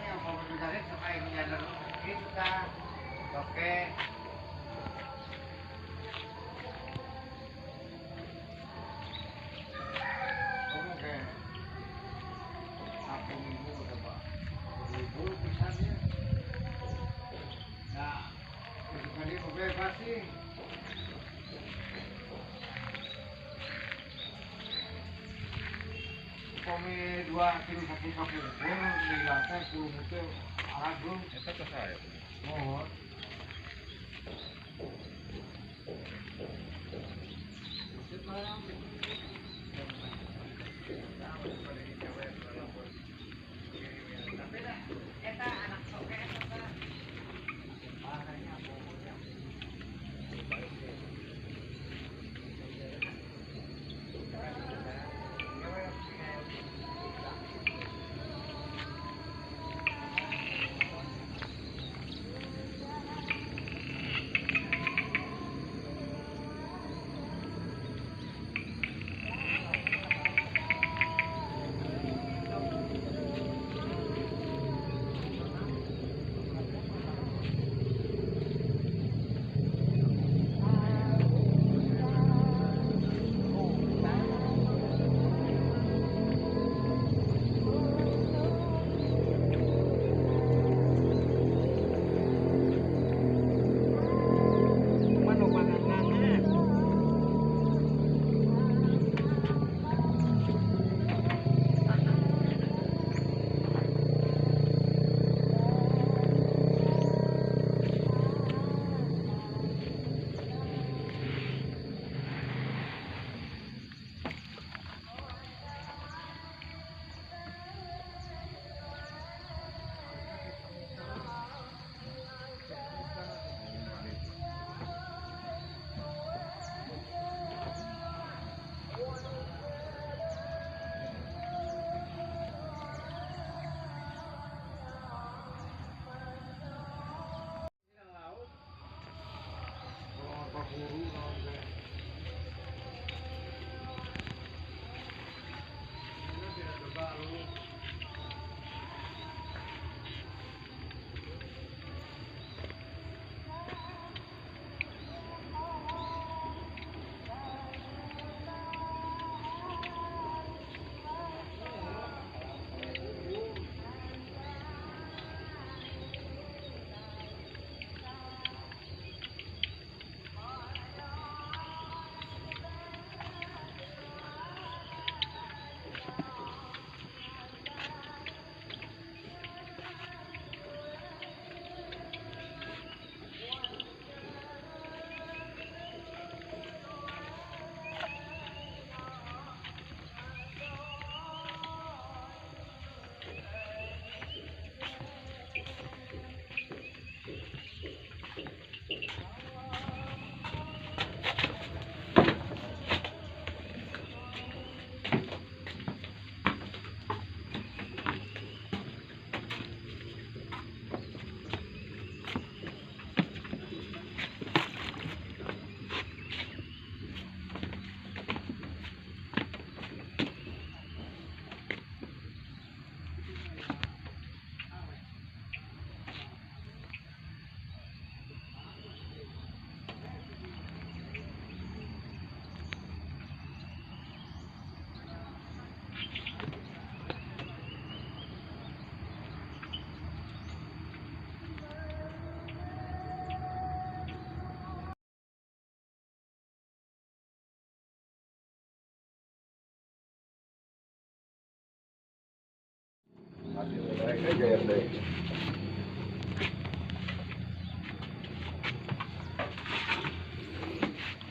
yang mau mencari supaya menyadar gitu kan. Oke. Oke. Satu minggu udah pak. Libur pisannya. Nah, kali bebas sih. Kami 2 kilo 1 kapur, di lantai 10 meter, arah belum. Itu ke saya. Oh.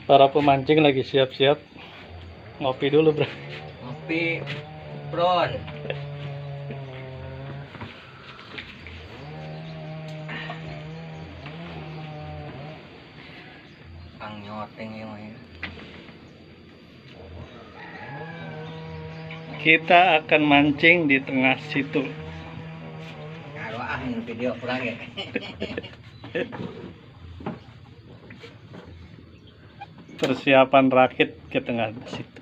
Para pemancing lagi siap-siap ngopi dulu, bro. Ngopi, bron. Kang nyoteng ya, Mas. Kita akan mancing di tengah situ. Kalau video kurang ya. Persiapan rakit ke tengah situ.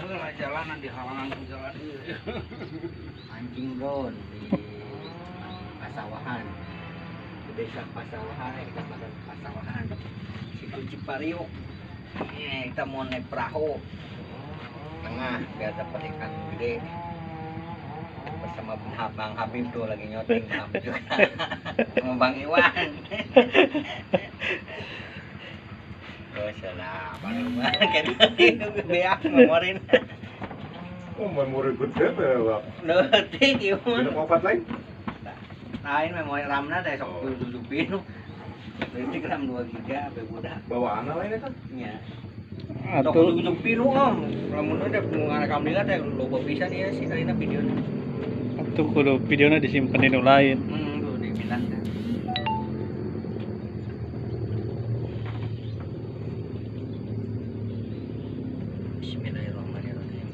lah jalanan di halangan jalan. Mancing bro di Pasawahan. Di desa Pasawahan, kita makan Pasawahan. Situ Cipariuk. Kita mau naik perahu tengah biar dapat ikan gede. Bersama Bang Habib tuh lagi nyoting Bang Habib juga. Sama Bang Iwan. Oh salah, baru banget beak memorin. Oh, memori gede Pak. Letik ieu mah. Minum obat lain? Lain memori RAM-na teh sok tutupin. Letik RAM 2 GB apa budak. Bawaan lain itu? Nya. Sok Atuh tutupin Om. Lamun udah ngarekam dia teh loba pisan ieu sih tarina videona. atuh kudu videona disimpen di nu lain. Tuh dibilang kan. Bismillahirrahmanirrahim.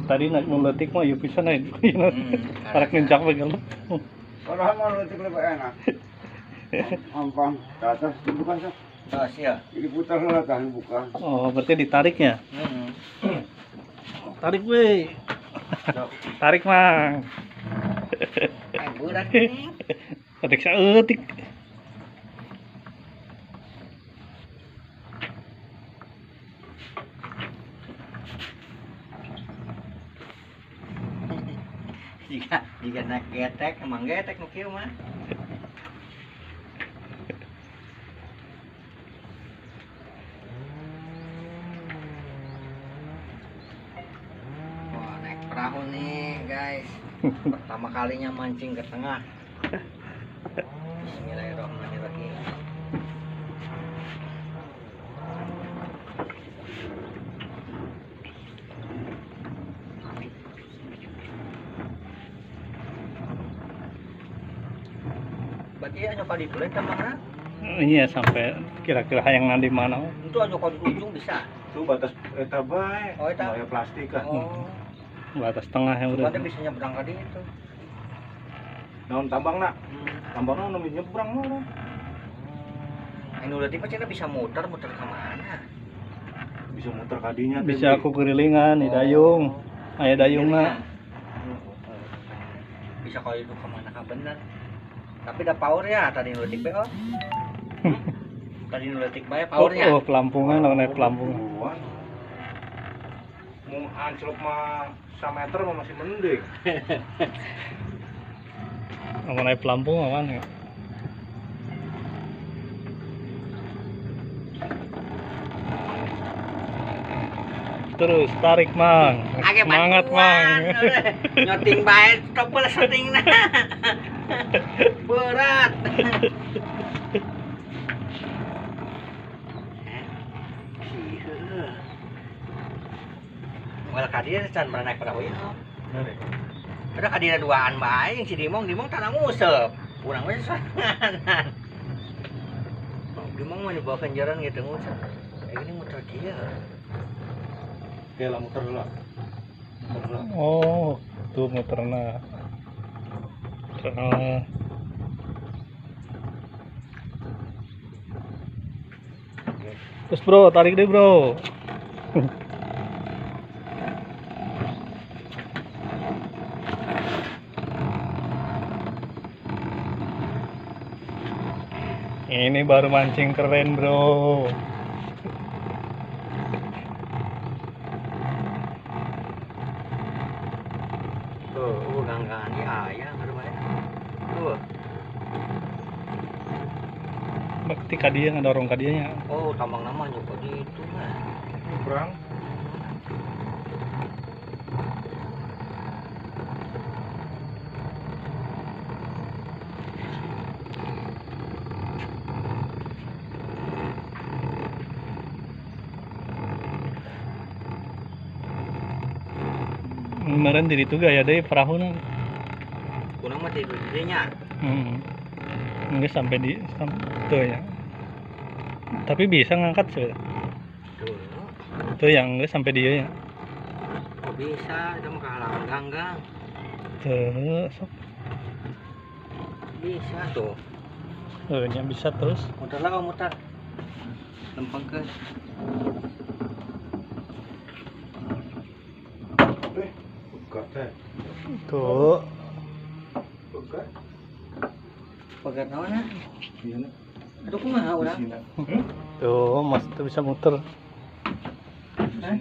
Tadi nak meletik mah yuk pisan aja. Arak nencak begal. Padahal mau letik lebih enak. Ampang, ke atas bukan sih? Tos ya. Ini putar lah tahan buka. Oh, berarti ditariknya. Heeh. Tarik we. Tarik mang. Budak ini. Tarik saeutik. Jika nak getek, emang getek nu kieu mah. Wah, naik perahu nih, guys. Pertama kalinya mancing ke tengah. Bismillahirrahmanirrahim. Berarti aja kalau ditulis tambahnya Iya sampai kira-kira yang nanti mana. itu aja kalau di ujung bisa. Itu batas eta bae. Oh, eta. Kayak plastik kan. Oh, Batas tengah yang udah. berarti bisa nyebrang tadi itu. Naon tambang nak? Tambangna nu nyebrang mah. Ini udah tipe cina bisa muter ke mana? Bisa muter kadinya. Bisa aku kerilingan di dayung. Aya dayungna. Bisa kalau itu kemana kah bener. Tapi ada power ya tadi nuletik be oh. Tadi nuletik bae powernya. Oh, pelampungan lawan naik pelampungan. Mau ancelok mah 1 meter mah masih mending. Lawan naik pelampung awan ya. Terus tarik mang. Semangat mang. Nyoting bae topel syutingna. Berat. Well kadir can naik perahu ieu. Ada kadir duaan bae yang si Dimong tanah ngusep. Urang we sorangan. Dimong mah dibawakeun jaran gitu ngusep. Ini muter kieu. Oke lah muter dulu. Oh, tuh muterna. Terus bro, tarik deh bro. Ini baru mancing keren bro. Tuh, ganggangan di ayah bermain. Tuh. Berarti kadieu ngadorong kadieunya. Oh, tambang namanya kok gitu mah. Nyebrang. Kemarin di itu gaya deh perahu Kurang mah tidur dinya. Enggak sampai di tuh ya. Tapi bisa ngangkat sih. Tuh. Tuh yang enggak sampai dia ya. Kok bisa? Itu mah kehalangan ganggang. Tuh, sok. Bisa tuh. Nya bisa terus. Muter lah kau muter. lempengkeun. Buka teh. Tuh. Buka. Pegat naon? Iya na. Aduh kumaha urang? Tuh, Mas tuh bisa muter. Hah?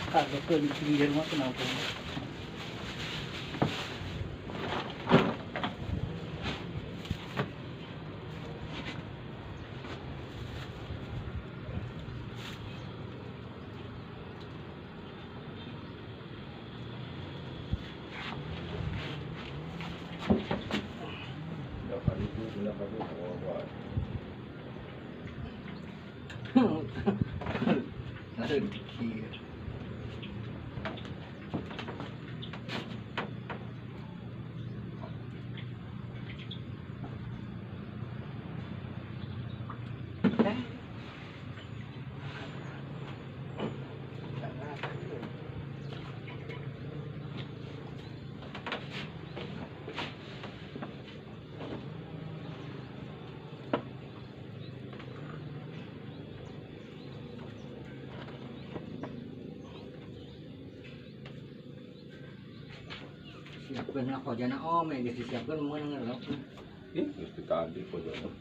Kagak ke di pinggir mah kenapa? Lalu dikir. Siapkan lah kojana om ya disiapkan mau ngelok. Ih, mesti tadi kok jono.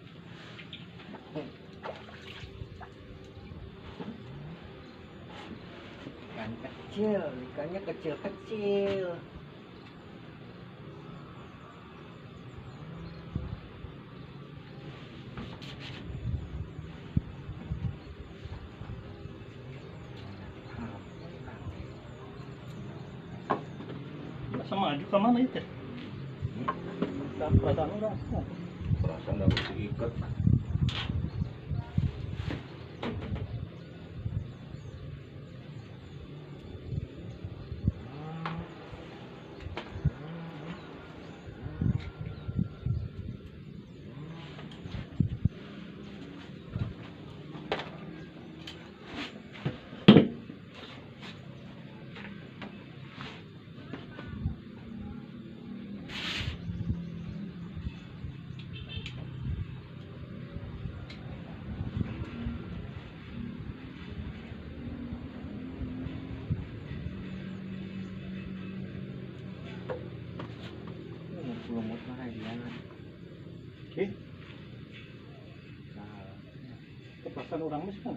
Ikan kecil, ikannya kecil-kecil. Masa maju ke mana itu? Perasaan orang. Perasaan harus diikat. Lumut mah dia. Oke. Kepasan orang mas kan?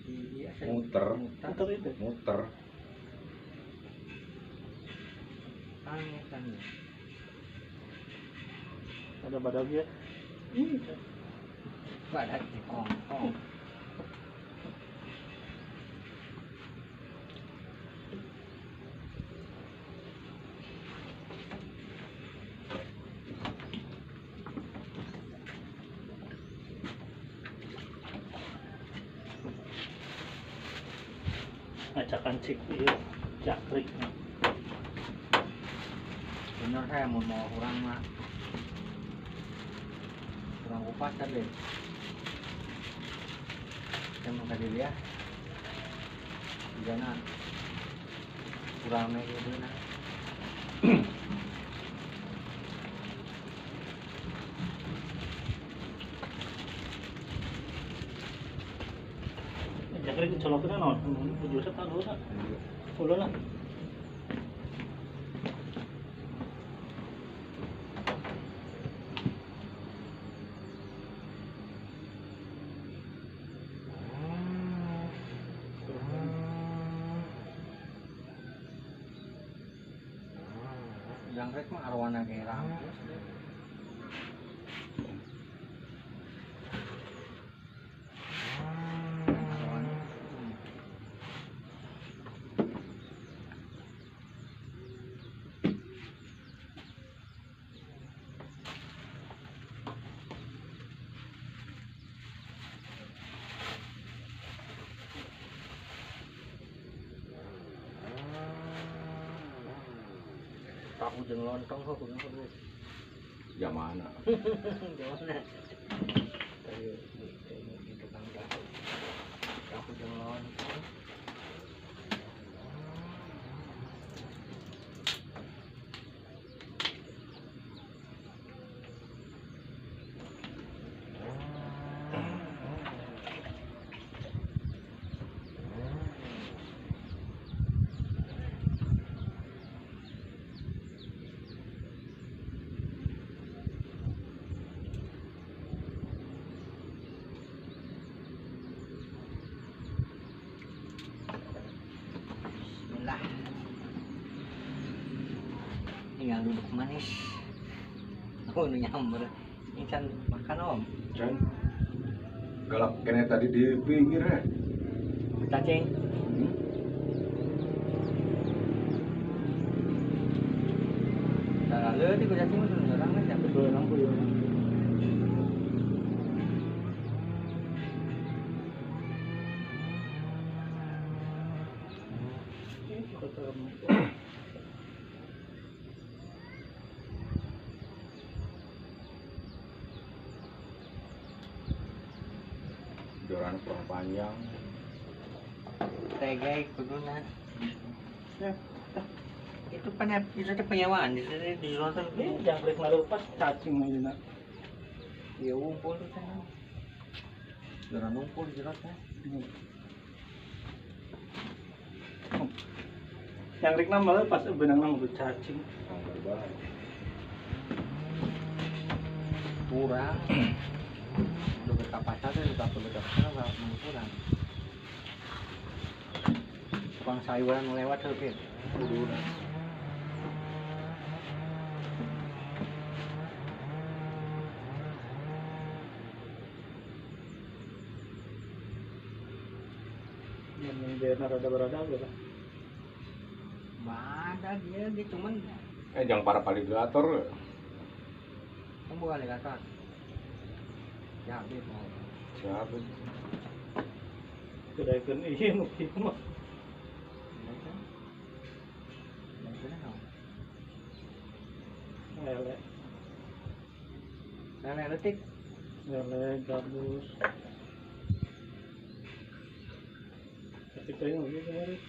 Iya, Muter. Muter itu. Muter. Kan. Ada badagnya. Badak di kongkong. Acakan cik iya, jakrik. Bener saya mau kurang mah. Kurang kupas tadi. Saya mau tadi dia. Jangan kurang naik itu nah. Jakrik coloknya non, tujuh set tahu tak? Ulo lah. Jangkrik mah arwana kayak rampus. Arwana. tahu jeung lontong kok kudu kudu. Jamana. Gimana? Kayak di tukang tahu. Tahu jeung lontong. Bismillah. Tinggal duduk manis. Oh, nu nyamber. Ini can makan om. Can galak kene tadi di pinggir ya. Cacing. Nah, lalu di cacing itu orang kan siapa tuh orang punya. Joran kurang panjang. Tegai kuduna. Ya. Itu penyewaan di sini di Lontong Ini jangkrik lepas cacing aja nak. ya ngumpul di sana. Jangan ngumpul di sana. Jangkrik nama lepas benang nama cacing. Kurang. Udah berkapasitas udah berkapasitas nggak kurang. Tukang sayuran lewat terus. Yang biar rada-rada gitu. Ada dia cuman Jangan para aligator. kan bukan alligator. Ya, dia mau. Siapa? Kedai kan iya mungkin mah. Lele, Lele letik. lele gabus. Ketika yang lagi kemarin.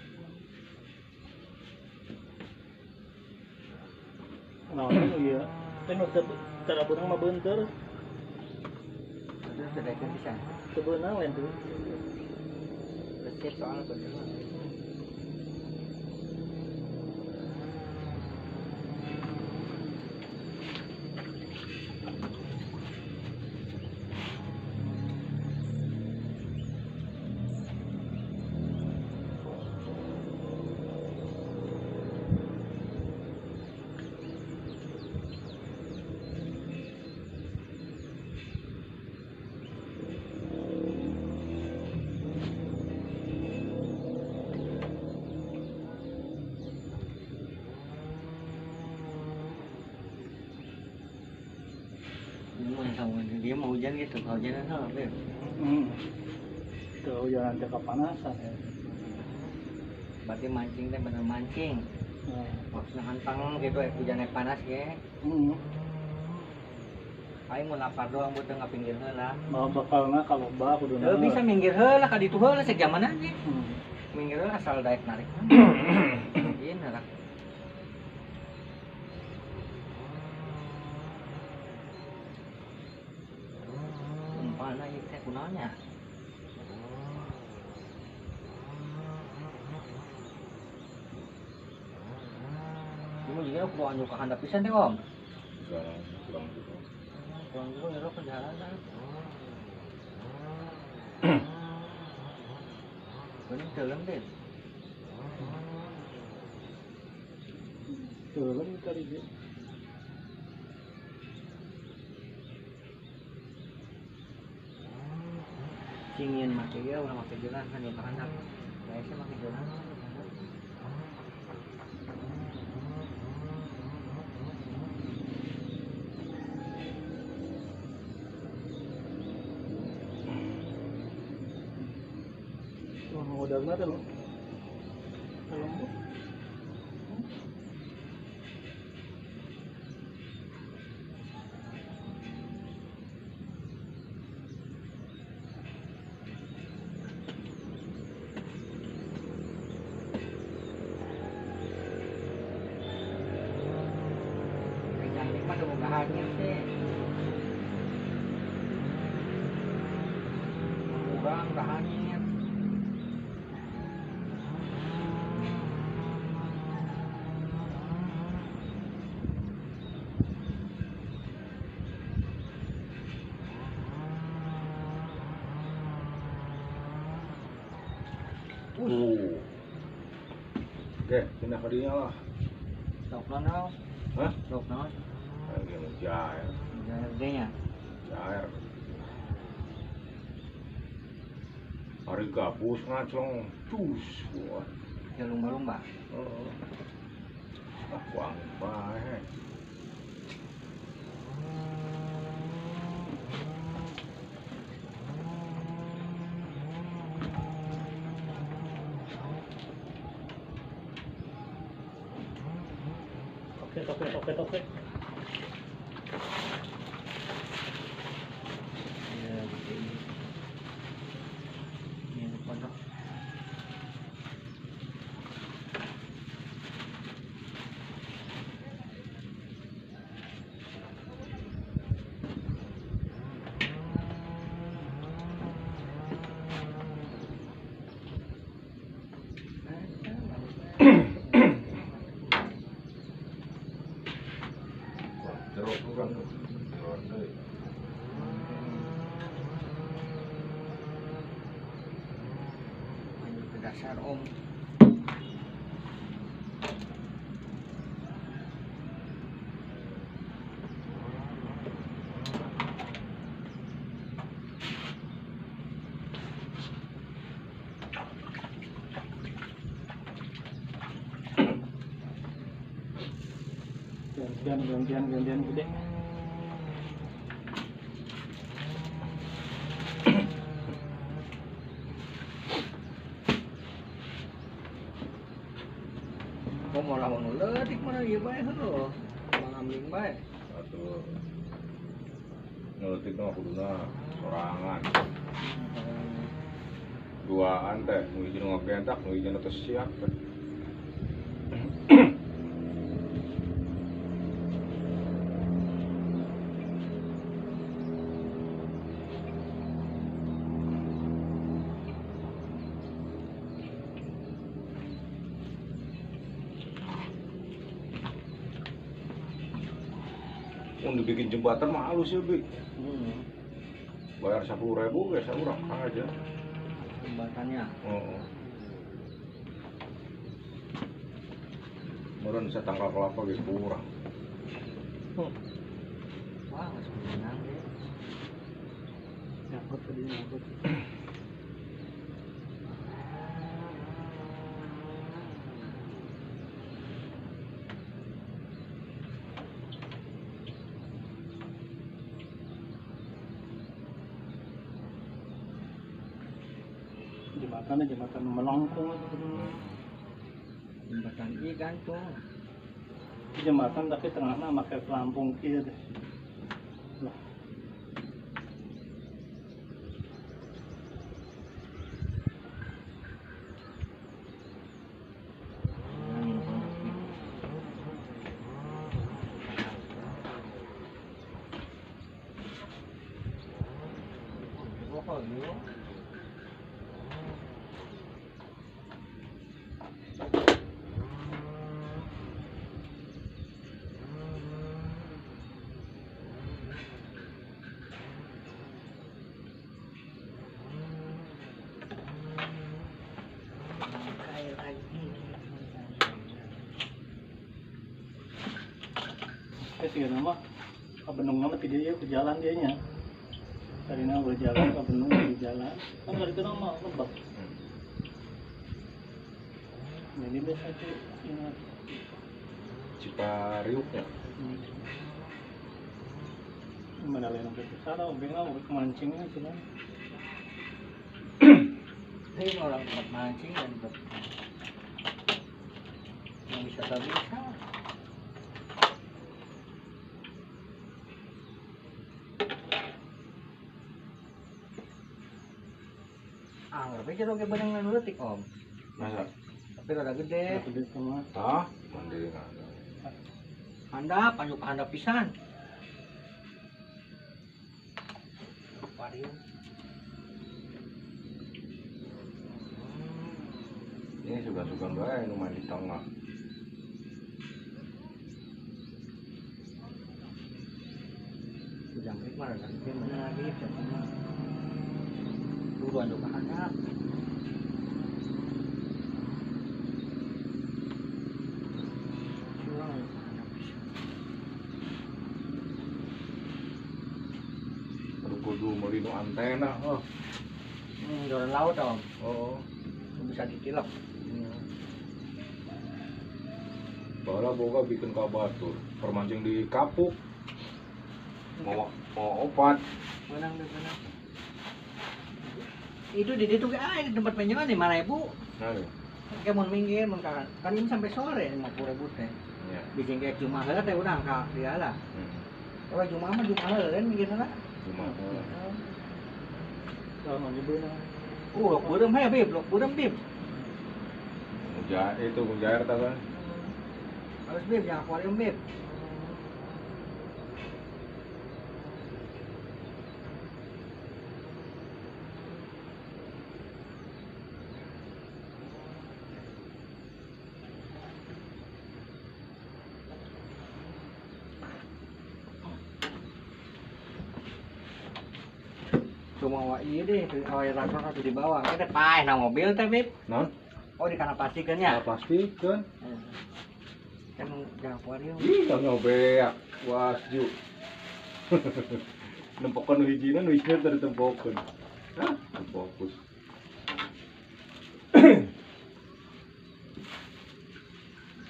Nah, iya. Kan udah cara benang mah bentar. Itu sudah kan bisa. Kebenang lain tuh. Resep soal betul. Dia mau hujan gitu, kalau hujan kan apa? Tuh jangan jaga panasan ya. Berarti mancing teh bener mancing. Maksudnya hantang gitu ya, hujan panas ya. Aing mau lapar doang butuh nggak pinggir heula. Mau bakalna kalau bah kudu Bisa minggir heula ka ditu heula sejaman aja. Minggir heula asal daek narik. Ieu narak. Umpana ieu teh kunaonnya? Kamu juga kudu anu ka handap pisan teh, Om. Kurang gitu. Kurang juga ngerok perjalanan. Bener dalam deh. Turun tadi dia. Cingin make dia ulah make jalan kan yo kahandap. Saya sih make jalan. Udah nggak tuh. hanyut teh. Kurang dah hanyut. Oke, pindah ke dia lah. Sok naon? Hah? Sok naon? Lagi ngejair. Harganya. Jair. Hari gabus ngacong. Cus. Wah. Ya lumba-lumba. Oh. Ah, wangi bae. Oke. Ya, gitu. Ini pondok. Jeruk kurang tuh. Jeruk deui. Lanjut ke dasar om. Gantian gede. Kok mau lawan leutik mana ieu bae heuh. Mangamling bae. Atuh. Ngeutik mah kuduna sorangan. Duaan teh, nu hiji nu ngagendak, nu hiji nu teu siap teh. Mun dibikin jembatan mah halus ya, Bi. Bayar 10.000 ya saurang aja. Jembatannya. Oh. Meureun satangkal kelapa ge kurang. Wah, geus menang deh. Nyangkut tadi nyangkut. Jembatan melengkung itu. Jembatan ieu gantung. Jembatan tapi tengahnya pakai pelampung kieu teh. Lah. Sih nama ke Benung nama tidak ya ke jalan dia nya dari nama berjalan ke Benung di jalan kan dari itu nama Lebak jadi biasa itu ingat Cipariuknya. mana lain sampai ke sana obengnya mau kemancingnya cina Ini orang tempat mancing dan yang bisa bisa. Anggap aja lo kayak benang lalu letik om. Masa? Tapi rada gede. gede sama Hah? Mandiri nggak ada. Handap, anjuk handap pisan. akuarium. Ini suka-suka bae nu main di tengah. Jangkrik mah ada di mana lagi sama duluan juga ada. Curang ada bisa. Kudu meuli nu antena. Oh. Doran laut dong. Oh. Bisa ditilap. Bala boga bikin kabatur, permancing di kapuk. Mau opat. Menang deh menang. Itu di situ di tempat penjualan 5.000. Nah, Kayak mau minggir, kan ini sampai sore 50.000 teh. ya. Bikin kayak cuma heula teh urang ka dia lah. Kalau cuma mah cuma heula kan mikirna lah. Cuma Kalau mau beunang. Lok beureum hae bib, lok beureum bib. mujair ta kan. Harus bib, jangan akuarium bib. Cuma wa ieu deh, air rakor atuh di bawah. Ada paeh na mobil teh bib. Non? Oh di kana pastikan ya. Ya pasti kan. Kan jangan akuarium. Ih, nyobe ya. Wasju. Nempokan hijina nu hijina tadi tempokan. Hah? Fokus.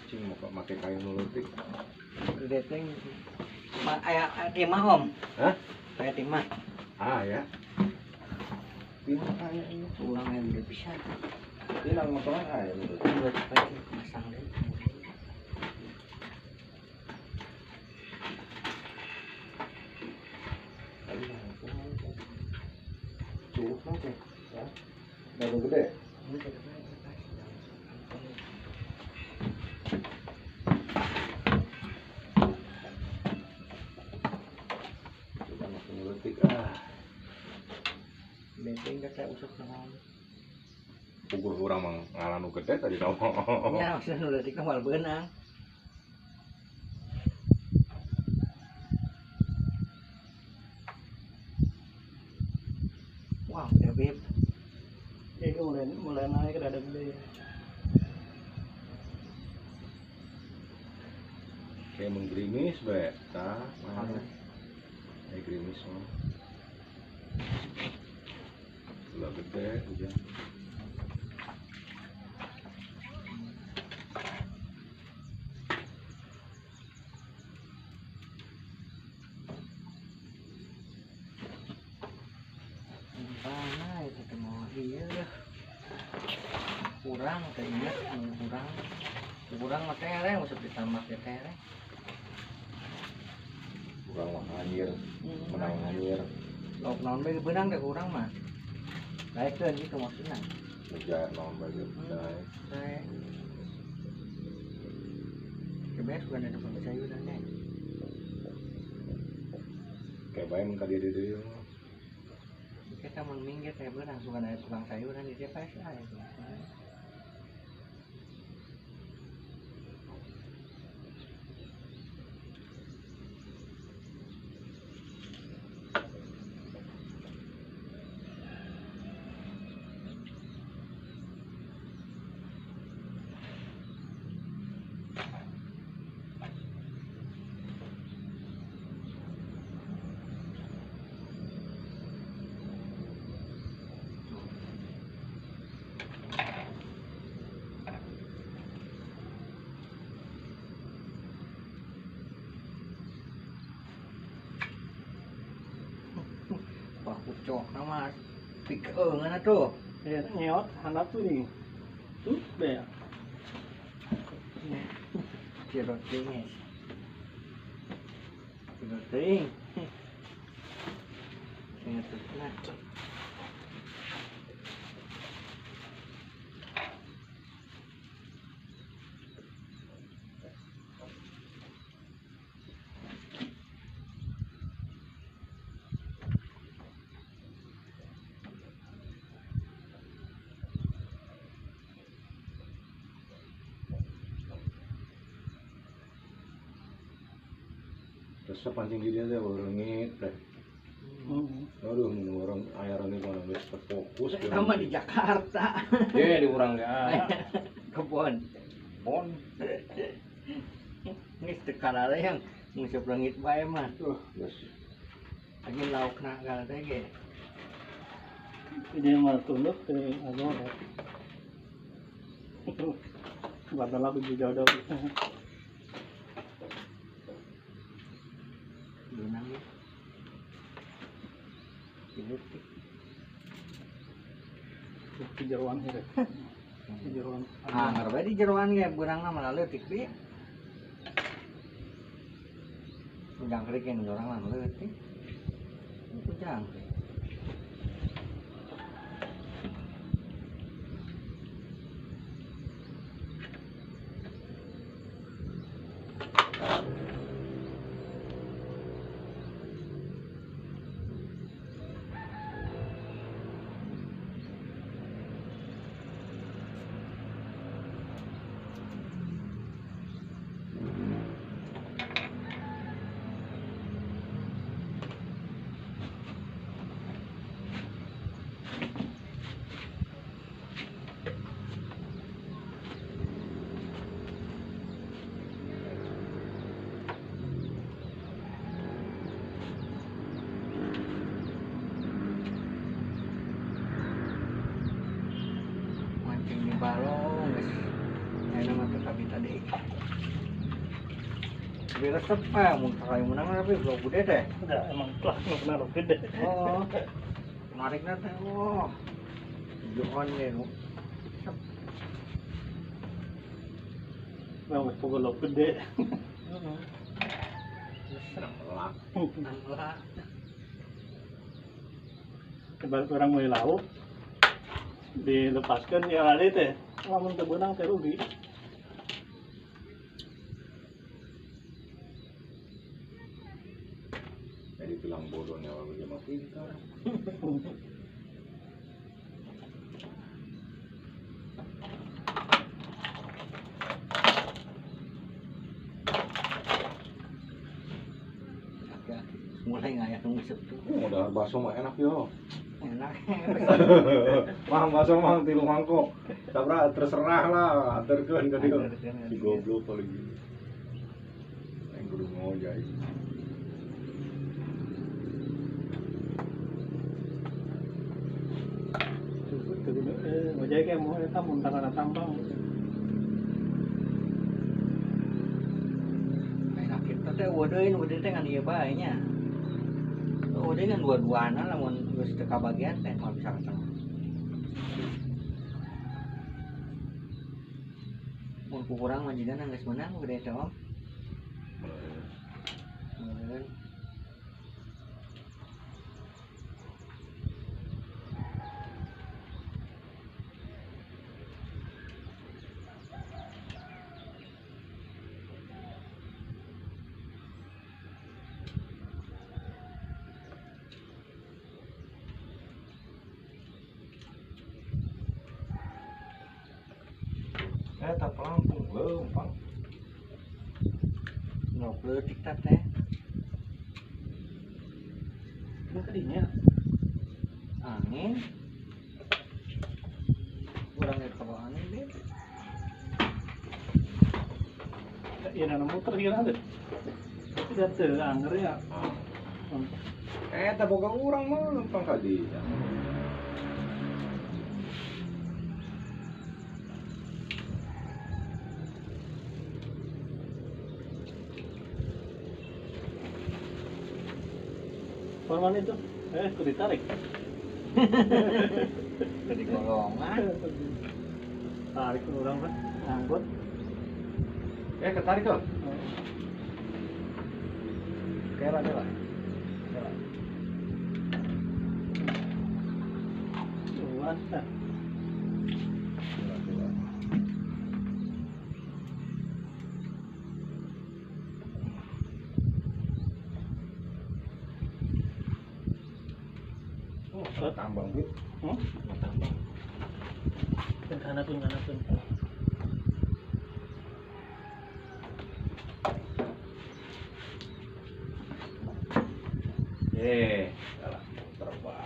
Cing mau pakai kayu nuletik. Deteng aya timah om. Hah? Aya timah. Ah ya. Timah kayak ini. Ulang yang udah bisa. Ini nang motoran aya nuletik. Udah cepet masang deh. Cukup oke. Ya. Baru gede. Coba makin nuletik Beteng gak saya usap sama. Pugur urang mah ngalanu gede tadi tau. Ya maksudnya udah di kamar benang. Wow, ya beb. Itu mulai naik ke dada gede. Kayak menggerimis bae, tah. Kayak gerimis mah. Gula gede hujan. Mana itu mau iya kurang kayaknya kurang mah tere usah ditambah ke tere. Kurang mah anjir, menang anjir. Lok naon bae benang teh kurang mah. Laekeun gitu maksudna. Hujan naon bae bae. Saya kebes bukan ada pakai sayuran deh. Kayak bae mun ka dia deui mah. Kita mau minggir kayak benang suka ada tukang sayuran di TPS aja. Wah kucok nama pikeungan atuh. Ya nyeot handap tuh nih. Tuh be. Jerot ting. Jerot ting. Ingat tuh. Terus pancing dia teh orangnya teh. Aduh, orang ayaran itu mana wis terfokus. Sama di Jakarta. Di urang ya. Kebon. Pon. Ini sekarang ada yang ngusap langit bae mah. Yes. Lagi lauk nagal teh ge. Dia malah tunduk ke agora. Batal aku juga ada. Lunang ya. Dibutik. Di jeroan here. Di jeroan. Ah, ngarep di jeroan ge beurang mah leutik deui. Udang kerikeun urang mah leutik. Itu jangkrik. Mancing di balong geus. Aya nama teh kabita deui. Lebih resep mah mun kakayu menang tapi belum gede teh. Enggak, emang telah benar gede. Oh. Narikna teh oh. Joon ge nu. Nah, wis pokok lo gede. Heeh. Selak. Nanglah. Kebal orang mulai lauk dilepaskan yang ada teh. Lamun teu beunang teh rugi. Jadi bilang bodohnya waktu dia mah pintar. Mulai ngayah ngusep tuh. Udah bakso mah enak yo. Enak. Mah bakso mah 3 mangkok. Sabra terserah lah, aturkeun ka dieu. Si goblok paling gitu. Yang kudu ngojay. Ngojek ya mau eta mun tangana tambang. Enak kita teh wadeun teh ngan ieu bae nya. Wadeun ngan dua-duana lamun geus teu kabagian teh moal bisa ketemu. Mun kurang mah jiga geus menang gede teh om. Meureun. Tak pelampung lempang. Ngobrol tiktok teh. Ini kadinya. Angin. Kurang ke bawah angin deh. Iya nana muter ieu ada. Tidak teu anger ya. Tak boga urang mah lempang ka dieu. Forman itu, kudu ditarik. Jadi golongan. Tarik ke orang kan, angkut. Ketarik tuh. Kela. Mantap. Tambang gitu. Tambang. Kana pun. salah terbang.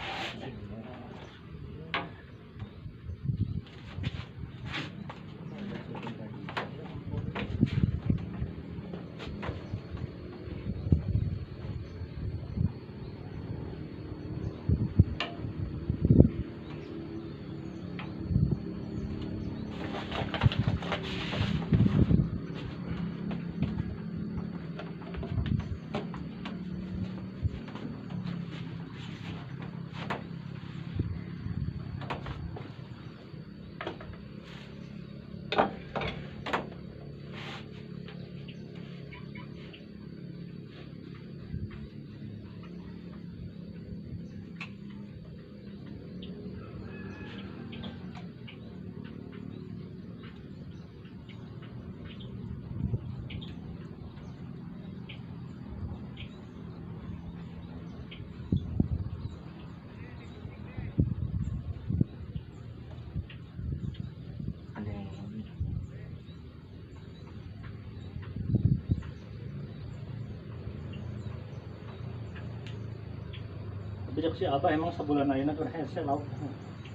Bijak si Abah emang sebulan ayeuna keur hese lauk.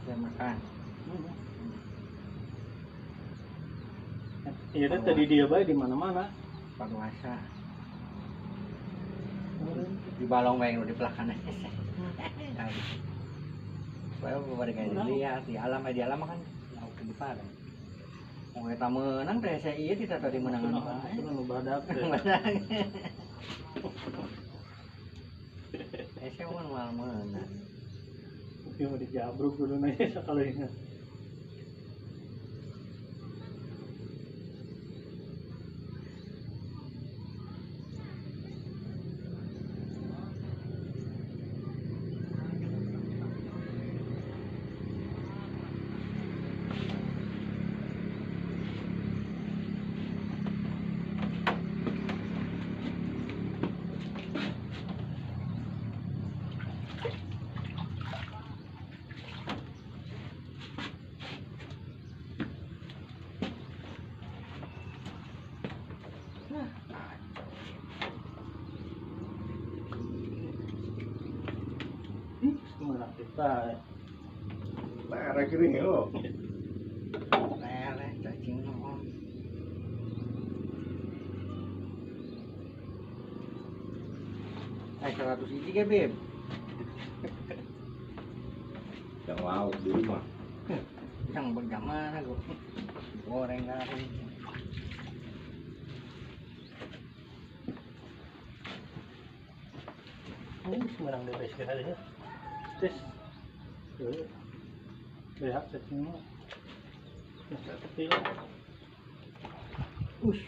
Saya makan. Iya teh tadi dia bae di mana-mana. Paduasa. Di balong wae nu di belakang. Bae bari kayak dilihat di alam kan lauk di padang. Mau eta meunang teh saya ieu tidak tadi menangan bae. Itu nu badak teh. Saya mau mal menang. Ieu mah dijabruk dulu na sakalinya. Semangat kita. Lere kering lo. Lele cacing naon. Eh 100 hiji ge, Beb. Yang lauk di rumah. Yang berjamaah gua. Goreng garing. Semarang bebas kali ya. Tes. Lihat cacing mah. Bisa kecil. Ush.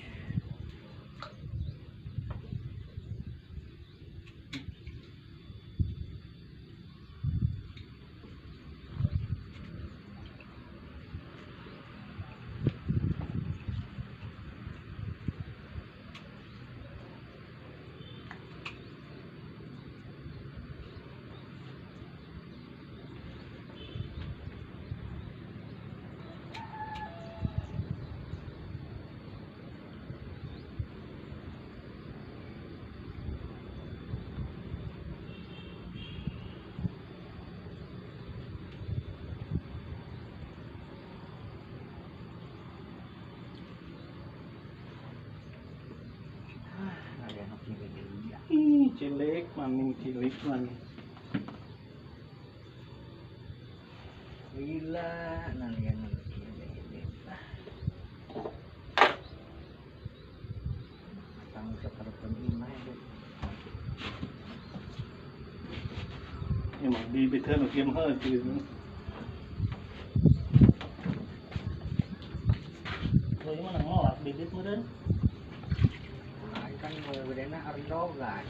Cilik, maning cilik maning. Gila, nalian kamu sekarang imah itu. Emang bibit kan oke mah gitu. Kalau gimana ngelak bibit meureun? Kan bedena ardogan.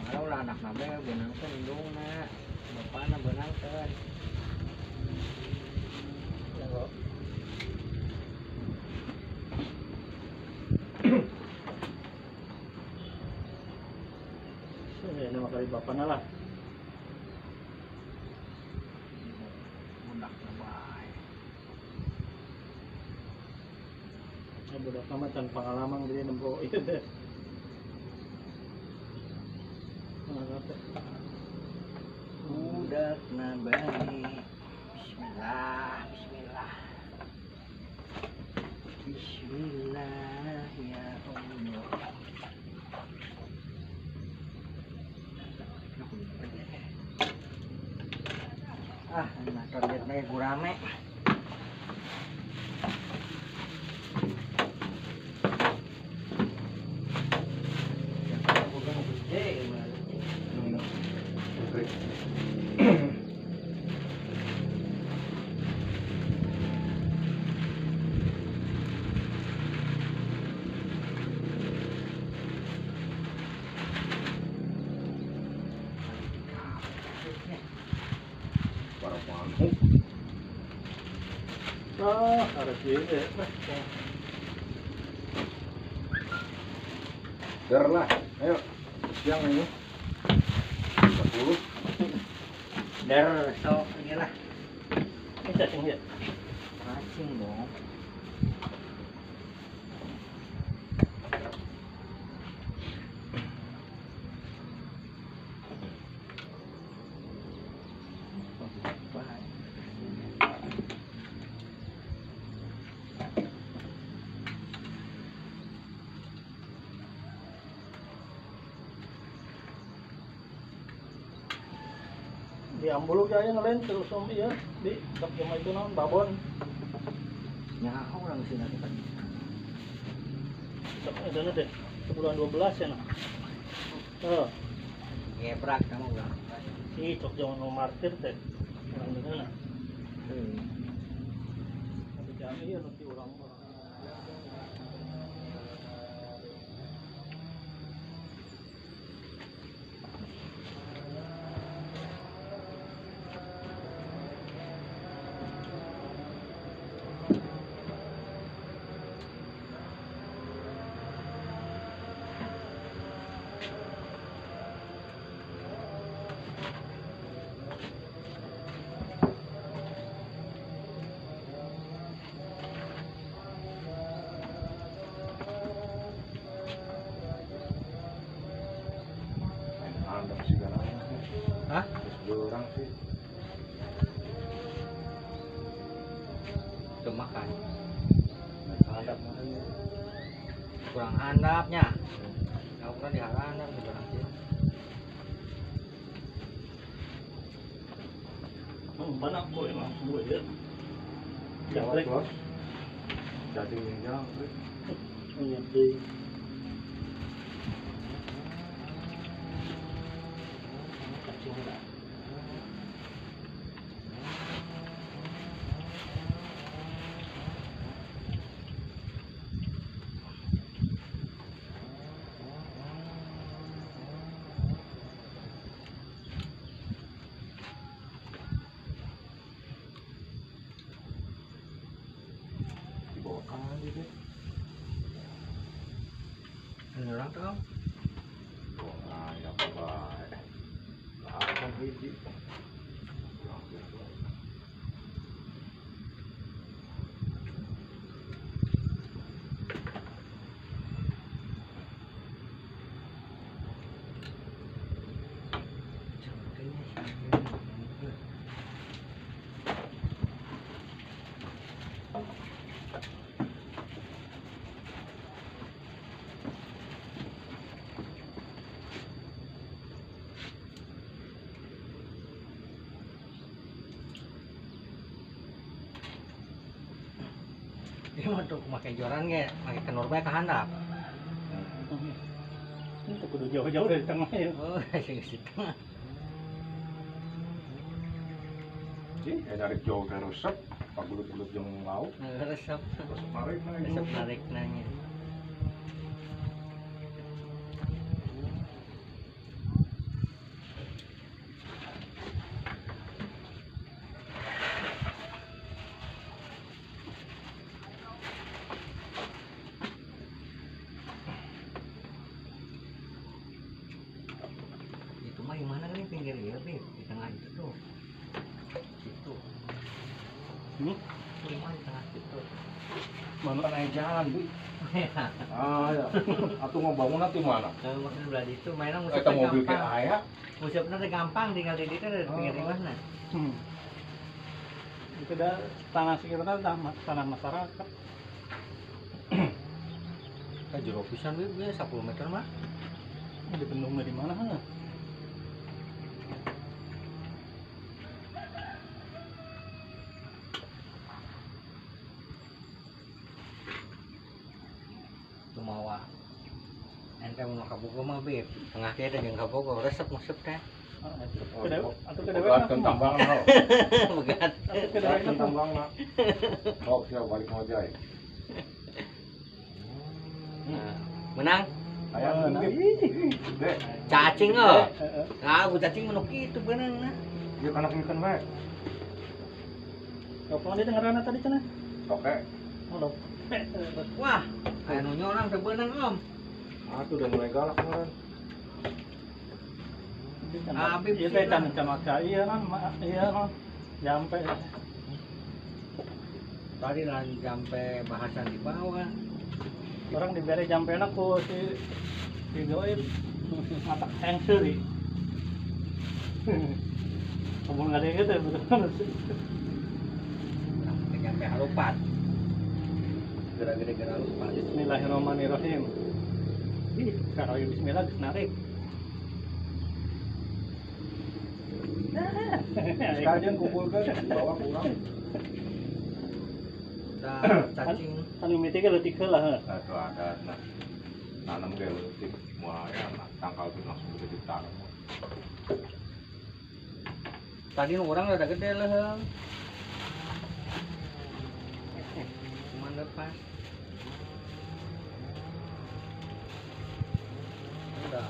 Kalau lah anak nabe benang teh indungna, bapana benang teh. Ya kok. Saya nama kali bapana lah. Budak bae. Budak mah can pengalaman dia nempo itu deh. Budak nabani. Bismillah, bismillah. Bismillah ya Allah. Motor lihat nih gurame. Para panggung. Harus gitu. Der lah, ayo. Siang ini. 40. Der sok ini lah. Ini cacing ya. Cacing dong. Di ambulog kaya ngalain terus iya di tak cuma itu non babon. Nyaho orang sini kan. Itu na deh. Bulan 12 ya nah. Oh, Gebrak kamu ulang. si cok jangan mau martir teh. Orang dengan nah. Tapi kami ya nanti orang. Andap sih kan. Hah? Terus orang sih. Itu makan. Andap makanya. Kurang handapnya. Kau kan dihalandap di orang sini. Mana aku emang semua ya. Jawab bos. Jadi yang Iya deh. Cacing lah. dibawa kali deh. Ini orang tuh kamu. Wah, ya baik. Apa biji? Dia mau tuh pakai joran ge, pakai kenur bae kehandap. Ini tuh kudu jauh-jauh dari tengah ya. Oh, sing situ. Ih, narik jauh ke resep, pak bulut-bulut yang mau, Resep. terus narik Resep narik nanya. Itu mah yang mana kan yang pinggir ya, Bib? Di tengah itu tuh. Situ. Hmm? Itu mah di tengah situ. Mana naik jalan, Bu? Ah, ya. Atuh mau bangun nanti mana? Maksudnya belah itu mainan Kita musibnya mobil kayak gampang. ayah. Musibnya teh gampang tinggal di dieu teh pinggir mana. Itu dah tanah sekitar tanah masyarakat. Ka jero pisan we 10 meter mah. Di bendungnya di mana? Ha? Tumawa. Ente mau kabogo mah be, tengah kia ada jeung kabogo resep musib teh. Atau ke Begat kan tambang lo. Begat. Begat kan tambang lo. Oh, siapa balik ngojay. Nah, menang. Ayah Nah, Dek, Cacing oh. Ah, bu cacing menuk itu beunang nah. dia kana kieukeun bae. Kapan dia dengaran tadi cenah? Oke. Oh, Wah, anu nyorang teu beunang Om. Ah, tuh udah mulai galak kemarin. Habib iya teh can maka iya kan sampai Tadi lah sampai bahasan di bawah. orang diberi jampe enak ku si Goib mata yang seri ngomong ada gitu ya betul Sampai sampai halupat. Gara-gara halupat. Bismillahirrahmanirrahim. Ih, kalau bismillah geus narik. Sekalian kumpulkan bawa pulang. Cacing. Anu mimiti ge leutik heula heuh. Itu ada nah. Nanam ge leutik moal ya tangkal itu langsung gede ditanam. Tadi orang udah gede lah. Cuman lepas. Udah.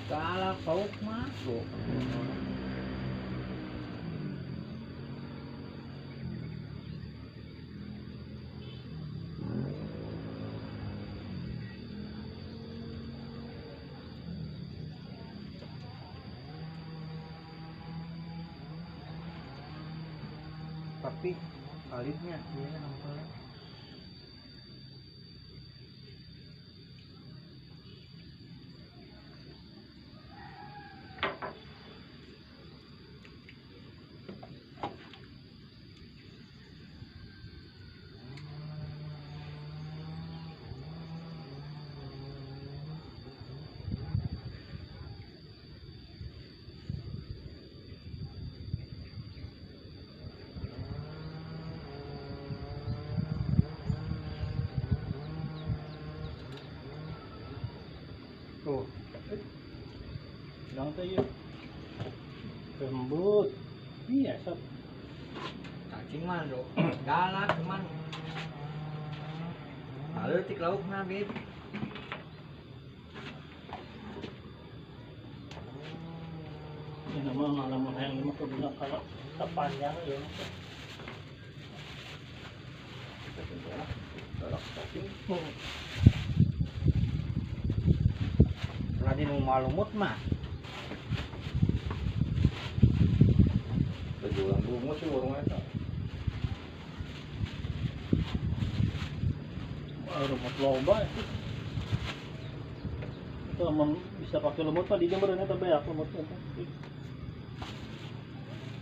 Galak pauk masuk. Tapi palingnya dia nampel. Tuh. Bilang teh ieu. Lembut. Iya, sat. Cacing mah do. Galak cuman. Lalu tik laukna bib. Ini nama malam yang lima kebulan kalau terpanjang ya. Tadi nu malumut mah. Jualan lumut sih warung eta. Rumah loba itu. Itu emang bisa pakai lumut pak di Jember ini tapi ya lumut itu.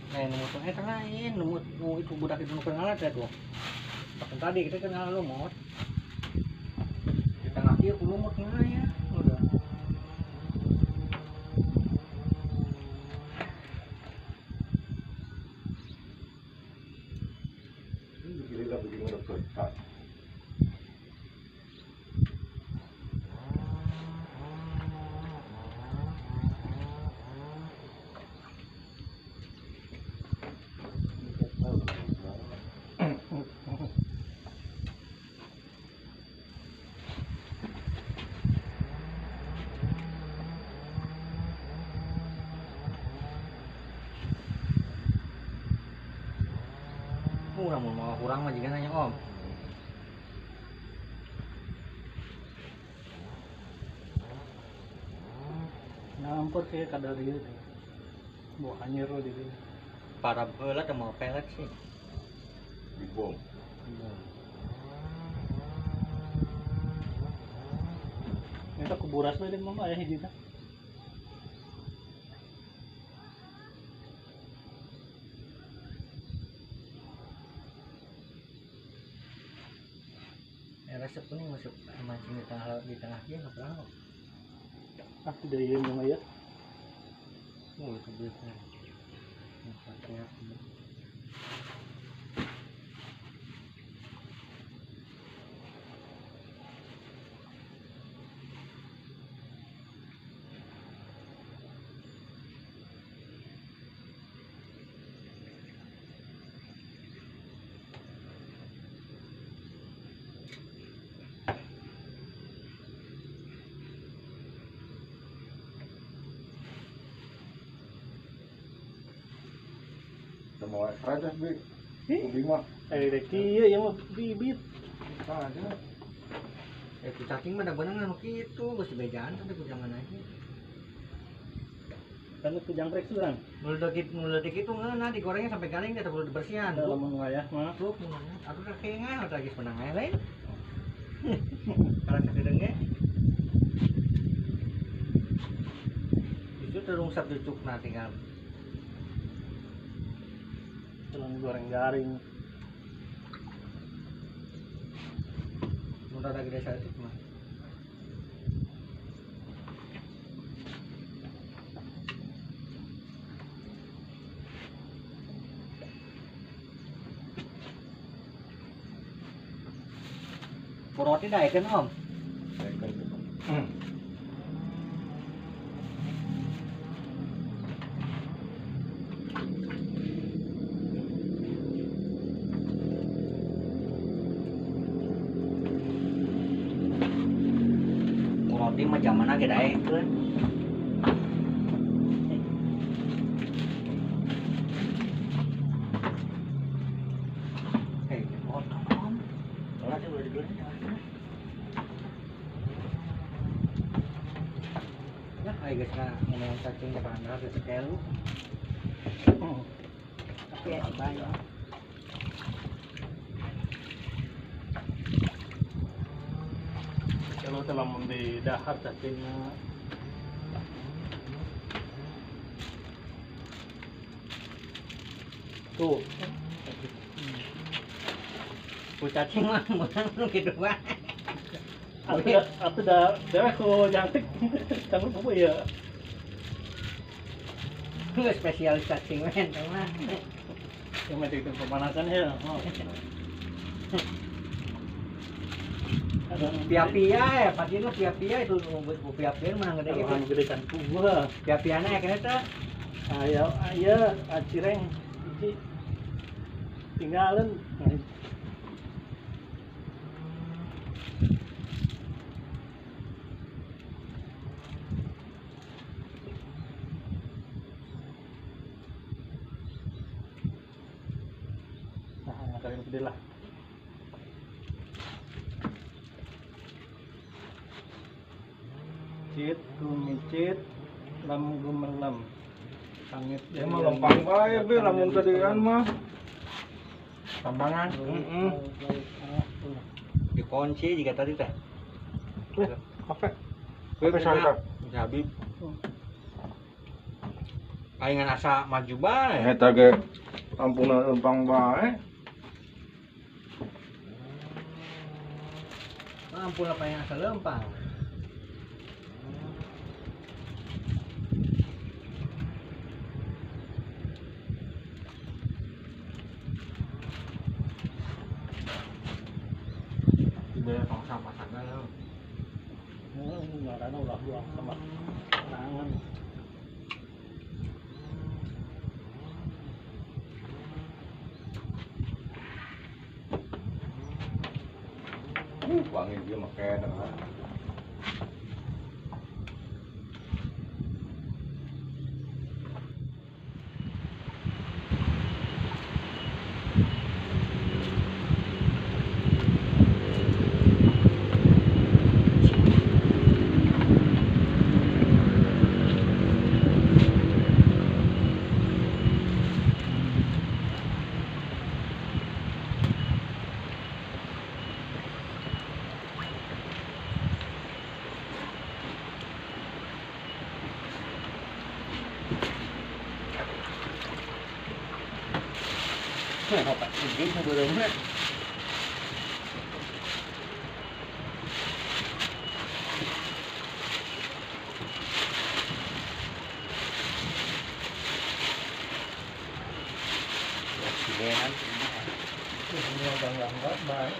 Numut eta lain, numut nu itu budak itu nu kenal ada tuh. Pakai tadi kita kenal lumut. Kita ngaji ku lumut ya. Udah. Ini dah begini udah ketat. Namun mau kurang mah juga nanya Om. Nampur sih kadar dia. Buah anjir di sini. Para heula teh mau pelet sih. Dibom. Kita kuburas na din mama ya hindi na. Resep kuning masuk mancing di tengah dia nggak pernah. Ah tidak iya mga ya. Oh itu biasa. Pakai apa? Mau extra dah bi. Ubi mah. Iya yang mah bibit. Ada. Ku cacing mah bener anu kitu, geus bejaan teh ku jangan aja. Kan itu jangkrik surang. Mulai dikit tuh ngeuna digorengnya sampai garing teh perlu dibersihan. Dalam mengayah mah. Tuh munanya. Atuh teh kengah lagi penang aya lain. Kalau sakedeung ge. Justru terungsap cucukna tinggal. Tulang goreng garing. Mudah lagi desa itu mah. Roti dah ikan om. Roti mah zaman lagi dah ikan. Hei, potong om. Kalau dia boleh digoreng. Ay guys na ngomong cacing na panas sa kelo. Tapi ay bayo. Kalau telah di dahar cacingnya. Tuh. Ku cacing mah bukan gitu mah. Atau dah ko jangkrik. Tanggup apa ya? Spesialis cacing men mah. Yang penting pemanasan ya. Pia-pia ya, pasti lu pia-pia itu pia-pia mana gede Kalau gede kan gua. Pia-piana ya kena teh. Aya acireng iki tinggalan. Nah, kalian gede lah. Cit, kumicit, lam gumelam. Sangit Ya mah lempang bae be lamun tadian mah. Tambangan. Dikunci jika tadi teh. Apa? Be sangka. Habib. Palingan asa maju bae. Eta ge ampuna lempang bae. Ampun apa yang asa lempang. Dia sama sana ya. Ngarana ulah buang sama tangan. Wangi dia make dengan Dapat sedih sebelumnya. Sidenan. Ini udah enggak baik.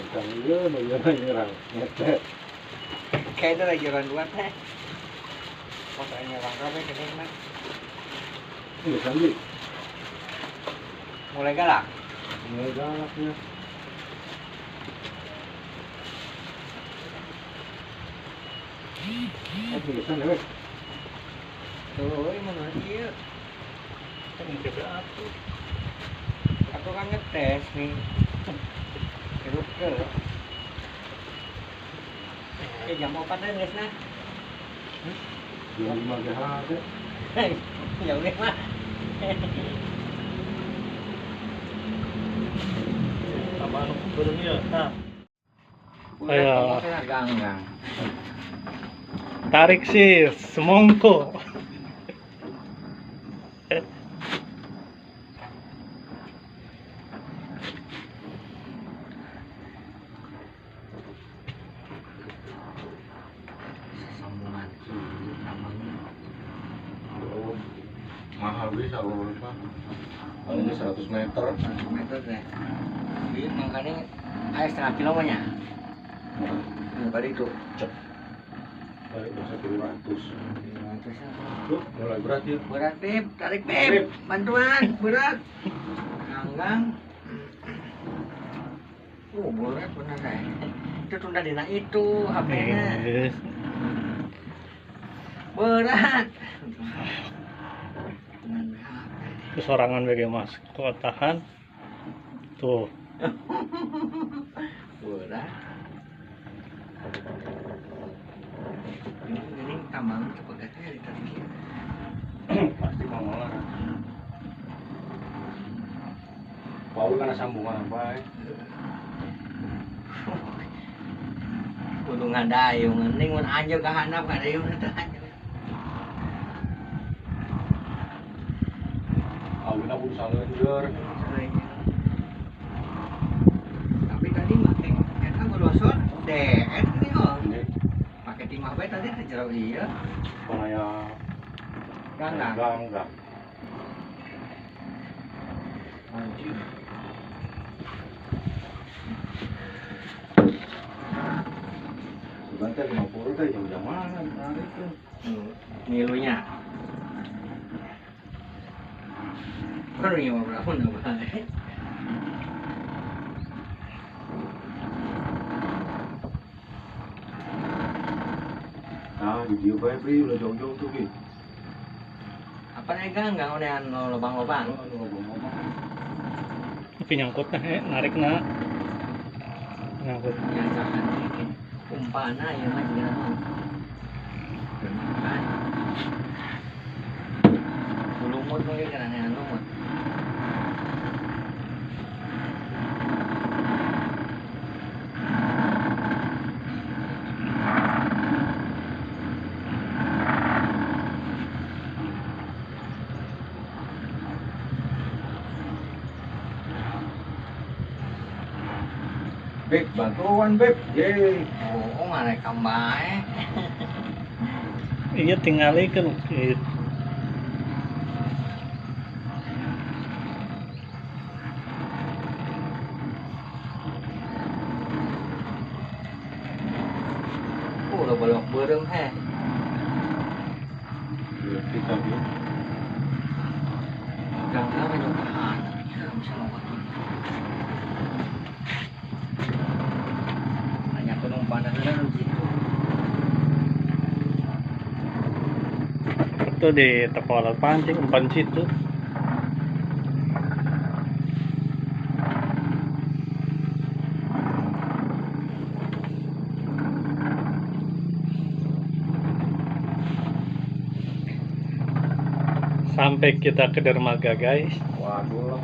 Bukan iya, nyerang. Ngetet. Kayaknya lagi orang luar teh. Pokoknya orang rame gede mah. Iya, Sandi. Mulai galak. Mulai galaknya. Bisa nih, Tuh, ini mana iya. Kan coba aku. Aku kan ngetes nih. Terus ke. Jam 4 dah guys nah. Jam 5 GHz. Jauh deh mah. Sama anu burungnya. Nah, Udah ganggang. tarik sih semongko. Sambungan namanya. Oh, mahal bisa loh, Pak. Paling 100 meter. 100 meter deh. Jadi makanya air setengah kilo banyak. Tadi itu cep. Paling bisa 200. Terusnya Tuh, mulai berat ya. berat Beb, tarik Beb, bantuan berat. Ganggang. Berat bener deh. Itu tunda dina itu HP-nya. Berat. Kesorangan bagi mas, kok tahan. Tuh, Berat. Ini tambang cepatnya di tadi. Pasti mau ngolah. Paul kan sambungan apa ya? Kudu ngadayung, ning mun anjeun ka handap ngadayung teh anjeun. Awina kudu saleueur. Tapi tadi make eta golosor deet nih oh. Pakai timah bae tadi teh jero ieu. Panaya Ganggang. ganggang. Anjing. Sebentar 50 teh jam mana tarik tuh. Ngilunya. Baru yang berapa nambah? Nah, di dia bae pri udah jauh-jauh tuh ki. Apa nih ganggang udah lubang-lubang. tapi nyangkut nah, narik nah. Nyangkut. Biasakan ini umpana ya mah juga mau. Lumut mungkin karena lumut. Beb, bantuan Beb. Yeay. Oh, ngarek kambae. Iya tinggalkan gitu. Udah balok beureum he. Kita bi. Ganggang aja tahan. Ya, bisa lompat. Hanya penumpang dan ada gitu. Itu di teko alat pancing umpan situ. Sampai kita ke dermaga guys. Waduh.